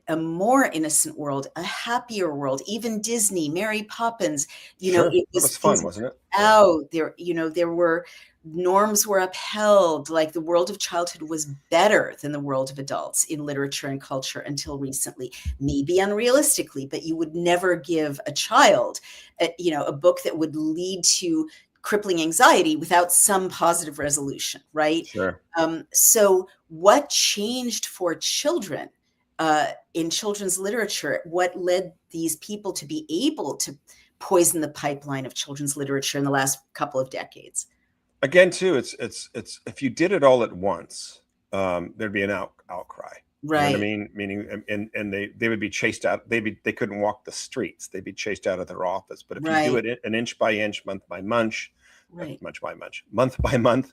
a more innocent world, a happier world. Even Disney, Mary Poppins, sure. it That was was things fun, wasn't it? were Yeah, out there. There were norms were upheld. Like the world of childhood was better than the world of adults in literature and culture until recently. Maybe unrealistically, but you would never give a child a book that would lead to crippling anxiety without some positive resolution, right? sure. So what changed for children in children's literature? What led these people to be able to poison the pipeline of children's literature in the last couple of decades? Again, too, it's if you did it all at once, there'd be an outcry. You know what I Right, mean? Meaning, and they would be chased out. They couldn't walk the streets. They'd be chased out of their office. But if you do right, it an inch by inch, month by month, right. month by month,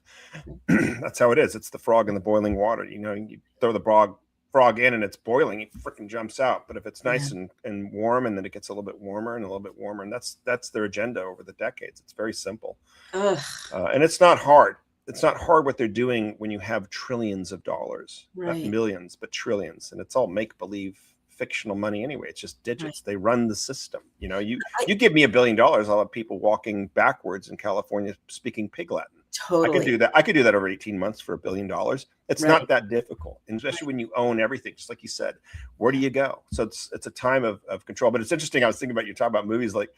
that's how it is. It's the frog in the boiling water. You know, you throw the frog in and it's boiling, it freaking jumps out. But if it's Yeah. nice and warm, and then it gets a little bit warmer and a little bit warmer, and that's their agenda over the decades. It's very simple. Ugh, And it's not hard. It's not hard what they're doing when you have trillions of dollars, not right, millions, but trillions. And it's all make believe fictional money anyway. It's just right. digits. They run the system. You know, I you give me $1 billion, I'll have people walking backwards in California speaking pig Latin. I could totally do that. I could do that over 18 months for $1 billion. It's right, not that difficult, and especially when you own everything, just like you said. Where do you go? So it's a time of control. But it's interesting. I was thinking about you talking about movies like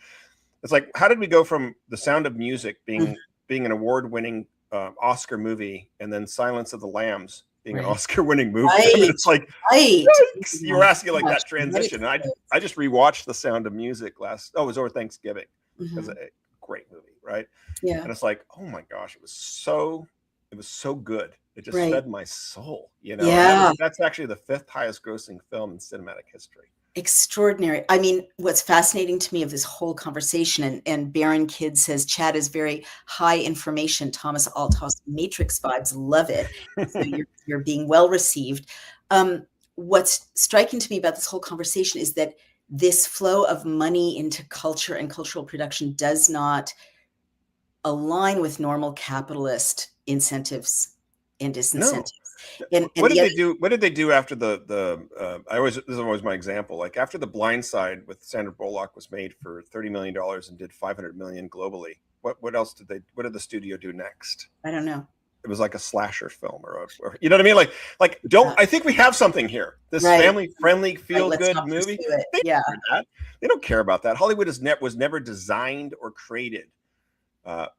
it's like how did we go from The Sound of Music mm, being an award-winning Oscar movie, and then Silence of the Lambs being an right, Oscar-winning movie? I mean, right, it's like right. yikes, you were Yeah, asking so like much. that What transition. And experience. I just rewatched The Sound of Music it was over Thanksgiving. It was a Mhm. great movie, right? Yeah, And it's like, oh my gosh, it was so good. It just right. fed my soul, you know. And Yeah, that's actually the fifth highest grossing film in cinematic history. extraordinary. I mean, what's fascinating to me of this whole conversation, and Baron Kidd says Chad is very high information, Thomas Althouse Matrix vibes, love it. So you're being well received. What's striking to me about this whole conversation is that this flow of money into culture and cultural production does not align with normal capitalist incentives and disincentives. No. And What the did other they do? What did they do after I always this is always my example. Like after The Blind Side with Sandra Bullock was made for $30 million and did 500 million globally. What else did what did the studio do next? I don't know. It was like a slasher film or you know what I mean? Like don't Yeah, I think we have something here. This right, family friendly right. feel Let's good not movie. pursue it. They Yeah. don't care that. They don't care about that. Hollywood was never designed or created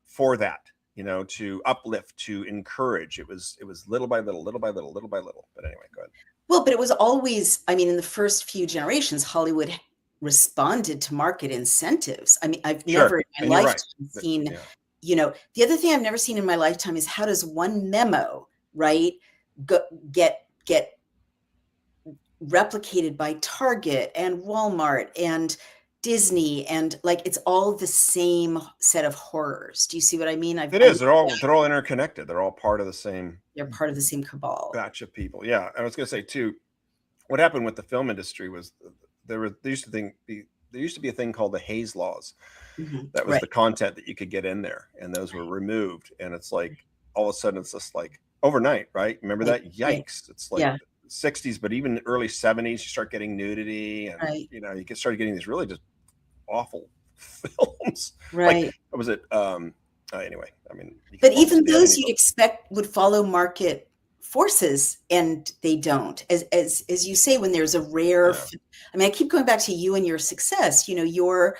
for that. You know, to uplift, to encourage. It was little by little, little by little, little by little. But anyway, go ahead. Well, but it was always, I mean, in the first few generations, Hollywood responded to market incentives. I mean, I've never Sure, in my and you're right. lifetime But, seen, yeah, the other thing I've never seen in my lifetime is how does one memo, right, go, get replicated by Target and Walmart and Disney, and like it's all the same set of horrors. Do you see what I mean? It is. They're all interconnected. They're all part of the same They're part of the same cabal. batch of people. Yeah. And I was going to say too, what happened with the film industry was there used to be a thing called the Hayes laws. That was Right. the content that you could get in there, and those were removed. And it's like all of a sudden it's just like overnight, right? Remember that? Yikes. It's like Yeah. 60s, but even early 70s, you start getting nudity, and Right. you get started getting these really just awful films. Right. Like, was it anyway, I mean, but even those you'd expect would follow market forces, and they don't. As you say, when there's a rare, I mean, I keep going back to you and your success. You know, you're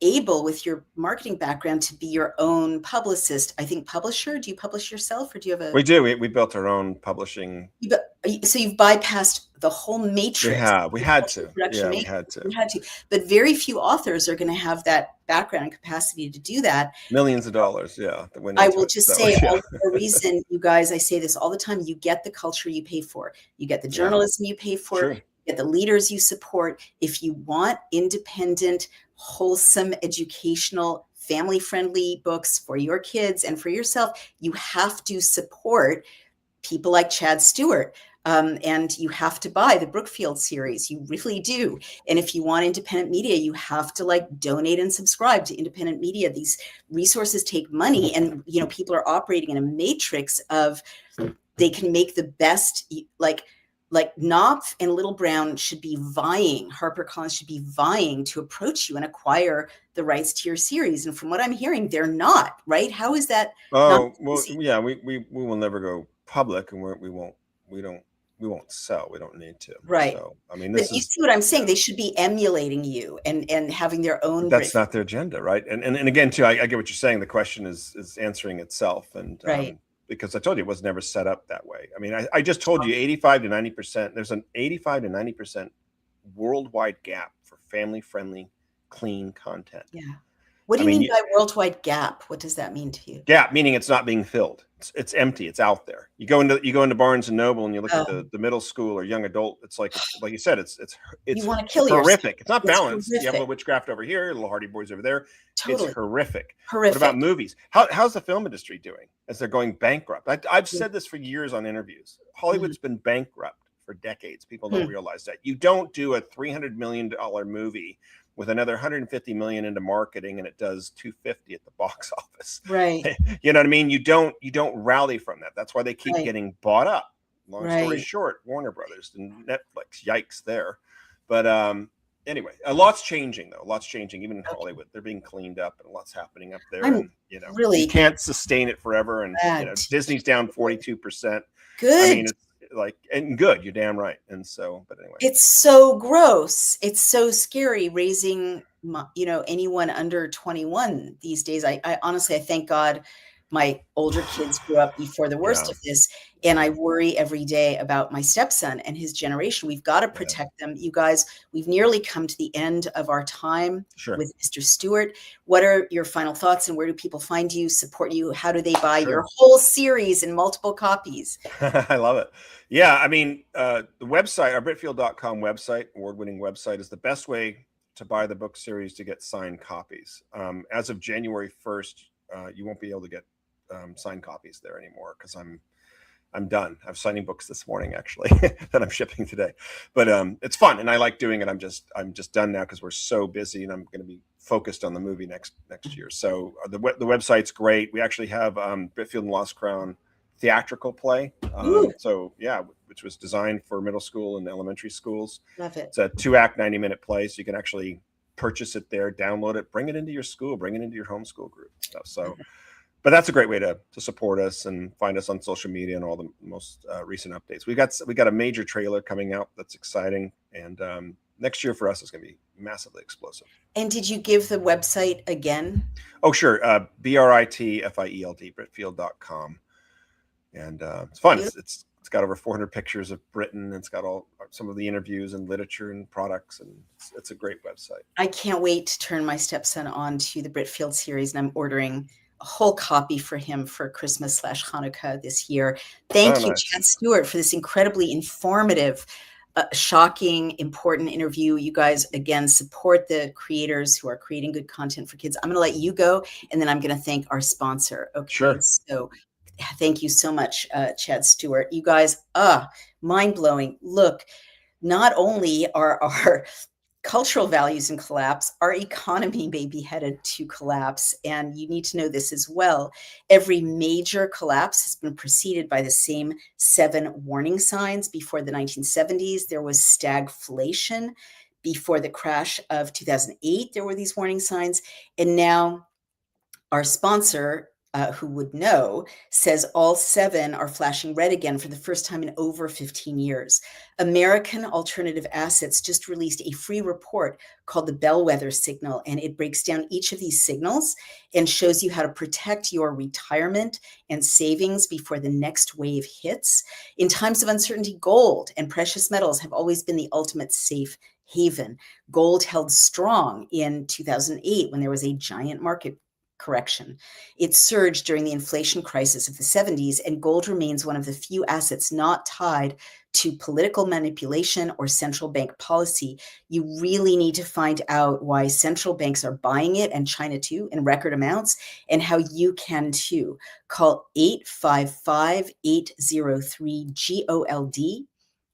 able with your marketing background to be your own publicist. I think publisher. Do you publish yourself, or do you have a? We do. We built our own publishing. So you've bypassed the whole matrix. We had to. Yeah, we had to. But very few authors are going to have that background and capacity to do that. Millions of dollars. Yeah. I will just say, all the reason, you guys, I say this all the time, you get the culture you pay for. You get the journalism you pay for. True. You get the leaders you support. If you want independent, wholesome, educational, family-friendly books for your kids and for yourself, you have to support people like Chad Stewart. And you have to buy the Brookfield series. You really do. And if you want independent media, you have to like donate and subscribe to independent media. These resources take money, and you know, people are operating in a matrix of they can make the best, like Knopf and Little Brown should be vying, HarperCollins should be vying to approach you and acquire the rights to your series. And from what I'm hearing, they're not, right? How is that? Oh, well, yeah, we will never go public, and we won't sell. We don't need to. Right. So, I mean, but you see what I'm saying? They should be emulating you and having their own. That's not their agenda, right? And again, too, I get what you're saying. The question is answering itself, and right. Because I told you it was never set up that way. I mean, I just told you 85 to 90%. There's an 85 to 90% worldwide gap for family-friendly, clean content. Yeah. What do you mean by worldwide gap? What does that mean to you? Gap meaning it's not being filled. It's empty. It's out there. You go into Barnes and Noble and you look at the middle school or young adult. It's like you said. It's you want to kill horrific. Yourself. It's not balanced. You have a little Witchcraft over here, little Hardy Boys over there. Totally. It's horrific. Horrific. What about movies? How's the film industry doing as they're going bankrupt? I've said this for years on interviews. Hollywood's been bankrupt for decades. People don't realize that. You don't do a $300 million movie with another 150 million into marketing, and it does 250 at the box office. Right. You know what I mean? You don't rally from that. That's why they keep getting bought up. Long story short, Warner Brothers and Netflix. Yikes there. But anyway, a lot's changing though. A lot's changing. Even in Hollywood, they're being cleaned up, and a lot's happening up there. And you know, you can't sustain it forever. And you know, Disney's down 42%. Good. I mean, it's and good. You're damn right. And so, but anyway, it's so gross. It's so scary raising, you know, anyone under 21 these days. I honestly, I thank God my older kids grew up before the worst of this. And I worry every day about my stepson and his generation. We've got to protect them. You guys, we've nearly come to the end of our time with Mr. Stewart. What are your final thoughts, and where do people find you, support you? How do they buy your whole series in multiple copies? I love it. Yeah. I mean, the website, our Britfield.com website, award-winning website, is the best way to buy the book series to get signed copies. As of January 1st, you won't be able to get signed copies there anymore, because I'm done. I'm signing books this morning, actually, that I'm shipping today. But it's fun, and I like doing it. I'm just done now because we're so busy, and I'm going to be focused on the movie next year. So the website's great. We actually have Britfield and Lost Crown theatrical play. So yeah, which was designed for middle school and elementary schools. Love it. It's a 2-act 90-minute play, so you can actually purchase it there, download it, bring it into your school, bring it into your homeschool group stuff. So. But that's a great way to support us and find us on social media and all the most recent updates. We got a major trailer coming out that's exciting, and next year for us is going to be massively explosive. And did you give the website again? Oh, sure. BRITFIELD, Britfield.com. And it's fun. It's got over 400 pictures of Britain. It's got some of the interviews and literature and products, and it's a great website. I can't wait to turn my stepson on to the Britfield series, and I'm ordering a whole copy for him for Christmas / Hanukkah this year. Thank you, Chad Stewart, for this incredibly informative a shocking, important interview. You guys, again, support the creators who are creating good content for kids. I'm going to let you go, and then I'm going to thank our sponsor. Okay. Sure. So thank you so much, Chad Stewart. You guys, mind blowing. Look, not only are our cultural values in collapse, our economy may be headed to collapse. And you need to know this as well. Every major collapse has been preceded by the same 7 warning signs. Before the 1970s, there was stagflation. Before the crash of 2008, there were these warning signs. And now our sponsor, who would know, says all 7 are flashing red again for the first time in over 15 years. American Alternative Assets just released a free report called the Bellwether Signal, and it breaks down each of these signals and shows you how to protect your retirement and savings before the next wave hits. In times of uncertainty, gold and precious metals have always been the ultimate safe haven. Gold held strong in 2008 when there was a giant market correction. It surged during the inflation crisis of the 70s, and gold remains one of the few assets not tied to political manipulation or central bank policy. You really need to find out why central banks are buying it, and China too, in record amounts, and how you can too. Call 855-803-GOLD,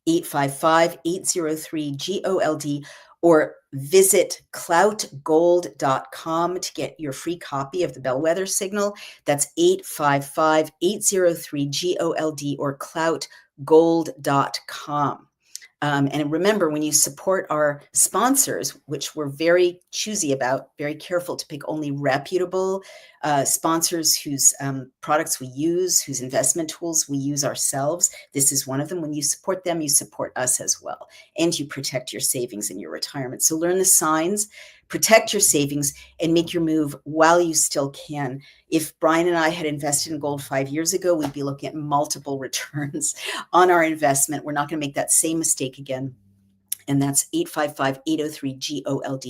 855-803-GOLD, or visit cloutgold.com to get your free copy of the Bellwether Signal. That's 855-803-GOLD or cloutgold.com. And remember, when you support our sponsors, which we're very choosy about, very careful to pick only reputable sponsors whose products we use, whose investment tools we use ourselves. This is one of them. When you support them, you support us as well, and you protect your savings and your retirement. So learn the signs, protect your savings, and make your move while you still can. If Brian and I had invested in gold 5 years ago, we'd be looking at multiple returns on our investment. We're not going to make that same mistake again. And that's 855-803-GOLD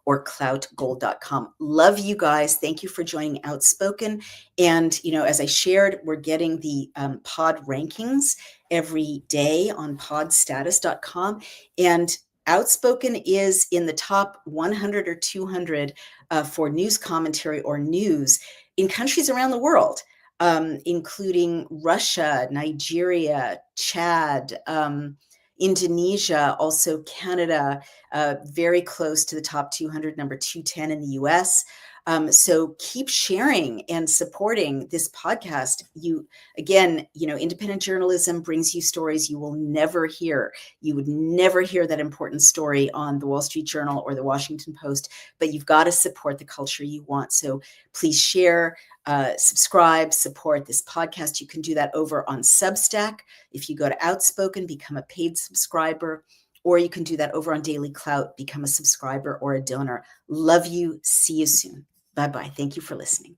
or cloutgold.com. Love you guys. Thank you for joining Outspoken. And, as I shared, we're getting the pod rankings every day on podstatus.com. And Outspoken is in the top 100 or 200 for news commentary or news in countries around the world, including Russia, Nigeria, Chad, Indonesia, also Canada, very close to the top 200, number 210 in the US. So keep sharing and supporting this podcast. Independent journalism brings you stories you will never hear. You would never hear that important story on the Wall Street Journal or the Washington Post, but you've got to support the culture you want. So please share, subscribe, support this podcast. You can do that over on Substack. If you go to Outspoken, become a paid subscriber, or you can do that over on Daily Clout, become a subscriber or a donor. Love you. See you soon. Bye-bye. Thank you for listening.